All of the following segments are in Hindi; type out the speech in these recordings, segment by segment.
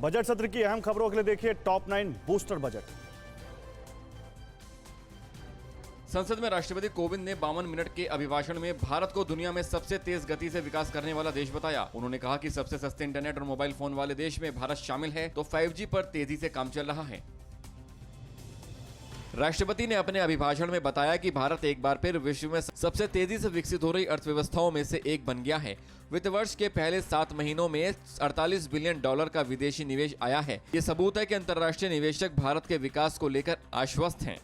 बजट सत्र की अहम खबरों के लिए देखिए टॉप 9 बूस्टर बजट। संसद में राष्ट्रपति कोविंद ने 52 मिनट के अभिभाषण में भारत को दुनिया में सबसे तेज गति से विकास करने वाला देश बताया। उन्होंने कहा कि सबसे सस्ते इंटरनेट और मोबाइल फोन वाले देश में भारत शामिल है, तो 5G पर तेजी से काम चल रहा है। राष्ट्रपति ने अपने अभिभाषण में बताया कि भारत एक बार फिर विश्व में सबसे तेजी से विकसित हो रही अर्थव्यवस्थाओं में से एक बन गया है। वित्त वर्ष के पहले 7 महीनों में $48 बिलियन का विदेशी निवेश आया है। ये सबूत है कि अंतर्राष्ट्रीय निवेशक भारत के विकास को लेकर आश्वस्त हैं।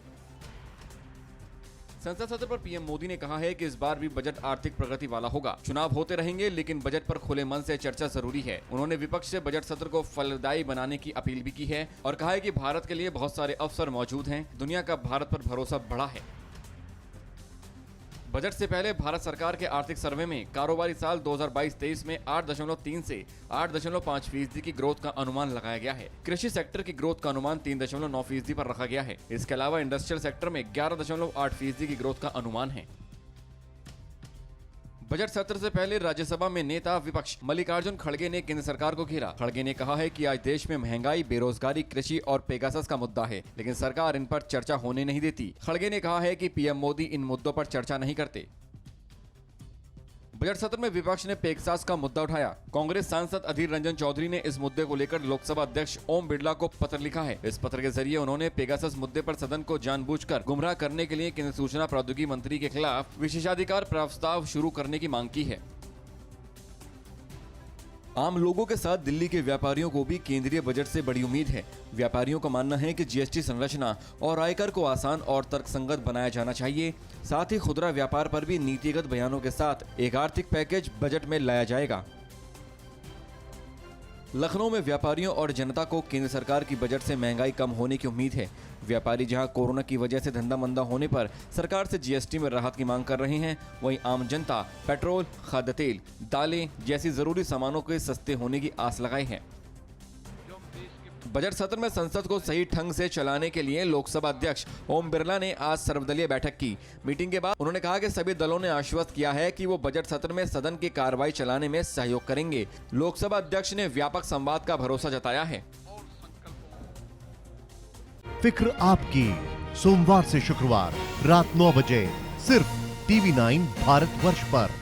संसद सत्र पर पीएम मोदी ने कहा है कि इस बार भी बजट आर्थिक प्रगति वाला होगा। चुनाव होते रहेंगे, लेकिन बजट पर खुले मन से चर्चा जरूरी है। उन्होंने विपक्ष से बजट सत्र को फलदायी बनाने की अपील भी की है और कहा है कि भारत के लिए बहुत सारे अवसर मौजूद हैं। दुनिया का भारत पर भरोसा बढ़ा है। बजट से पहले भारत सरकार के आर्थिक सर्वे में कारोबारी साल 2022-23 में 8.3 से 8.5% की ग्रोथ का अनुमान लगाया गया है। कृषि सेक्टर की ग्रोथ का अनुमान 3.9% पर रखा गया है। इसके अलावा इंडस्ट्रियल सेक्टर में 11.8% की ग्रोथ का अनुमान है। बजट सत्र से पहले राज्यसभा में नेता विपक्ष मल्लिकार्जुन खड़गे ने केंद्र सरकार को घेरा। खड़गे ने कहा है कि आज देश में महंगाई, बेरोजगारी, कृषि और पेगासस का मुद्दा है, लेकिन सरकार इन पर चर्चा होने नहीं देती। खड़गे ने कहा है कि पीएम मोदी इन मुद्दों पर चर्चा नहीं करते। बजट सत्र में विपक्ष ने पेगासस का मुद्दा उठाया। कांग्रेस सांसद अधीर रंजन चौधरी ने इस मुद्दे को लेकर लोकसभा अध्यक्ष ओम बिरला को पत्र लिखा है। इस पत्र के जरिए उन्होंने पेगासस मुद्दे पर सदन को जानबूझकर गुमराह करने के लिए केंद्रीय सूचना प्रौद्योगिकी मंत्री के खिलाफ विशेषाधिकार प्रस्ताव शुरू करने की मांग की है। आम लोगों के साथ दिल्ली के व्यापारियों को भी केंद्रीय बजट से बड़ी उम्मीद है। व्यापारियों का मानना है कि जीएसटी संरचना और आयकर को आसान और तर्कसंगत बनाया जाना चाहिए। साथ ही खुदरा व्यापार पर भी नीतिगत बयानों के साथ एक आर्थिक पैकेज बजट में लाया जाएगा। लखनऊ में व्यापारियों और जनता को केंद्र सरकार की बजट से महंगाई कम होने की उम्मीद है। व्यापारी जहां कोरोना की वजह से धंधा मंदा होने पर सरकार से जीएसटी में राहत की मांग कर रहे हैं, वहीं आम जनता पेट्रोल, खाद्य तेल, दालें जैसी जरूरी सामानों के सस्ते होने की आस लगाई है। बजट सत्र में संसद को सही ढंग से चलाने के लिए लोकसभा अध्यक्ष ओम बिरला ने आज सर्वदलीय बैठक की। मीटिंग के बाद उन्होंने कहा कि सभी दलों ने आश्वस्त किया है कि वो बजट सत्र में सदन की कार्रवाई चलाने में सहयोग करेंगे। लोकसभा अध्यक्ष ने व्यापक संवाद का भरोसा जताया है। फिक्र आपकी, सोमवार से शुक्रवार रात 9 बजे सिर्फ TV9 भारतवर्ष पर।